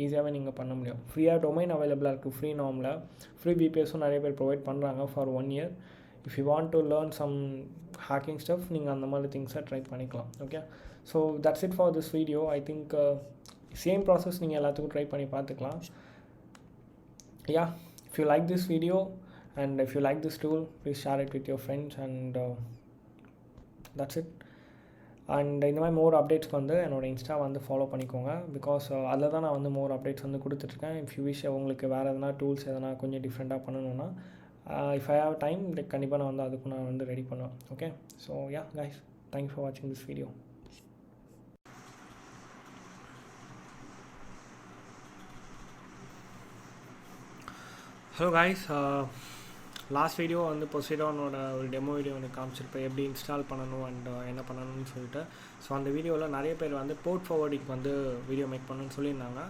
ஈஸியாகவே நீங்கள் பண்ண முடியும். ஃப்ரீயாக டொமைன் அவைலபிளாக இருக்குது. ஃப்ரீ நார்மில் ஃப்ரீ VPSும் நிறைய பேர் ப்ரொவைட் பண்ணுறாங்க for 1 year. If you want to learn some hacking stuff நீங்கள் அந்த மாதிரி திங்ஸை ட்ரை பண்ணிக்கலாம். Okay, so that's it for this video. I think same process நீங்கள் எல்லாத்துக்கும் ட்ரை பண்ணி பார்த்துக்கலாம். Yeah, if you like this video and if you like this tool, please share it with your friends and that's it. And இந்த மாதிரி மோர் அப்டேட்ஸ்க்கு வந்து என்னோடய Insta வந்து follow பண்ணிக்கோங்க. பிகாஸ் அதில் தான் நான் வந்து மோர் அப்டேட்ஸ் வந்து கொடுத்துட்ருக்கேன். இஃப் யூ விஷ் உங்களுக்கு வேறு எதனா டூல்ஸ் எதனா கொஞ்சம் டிஃப்ரெண்ட்டாக பண்ணணுன்னா இஃப் ஐ ஹேவ் டைம் கண்டிப்பாக நான் வந்து அதுக்கு நான் வந்து ரெடி பண்ணுவேன். Okay, so ya guys, thanks for வாட்சிங் this video. Hello guys, last video வந்து பொசைடானோட ஒரு டெமோ வீடியோ வந்து காமிச்சிருப்பேன், எப்படி இன்ஸ்டால் பண்ணணும் அண்ட் என்ன பண்ணணும்னு சொல்லிட்டு. ஸோ அந்த வீடியோவில் நிறைய பேர் வந்து போர்ட் ஃபார்வர்டிங் வந்து வீடியோ மேக் பண்ணணும்னு சொல்லியிருந்தாங்க.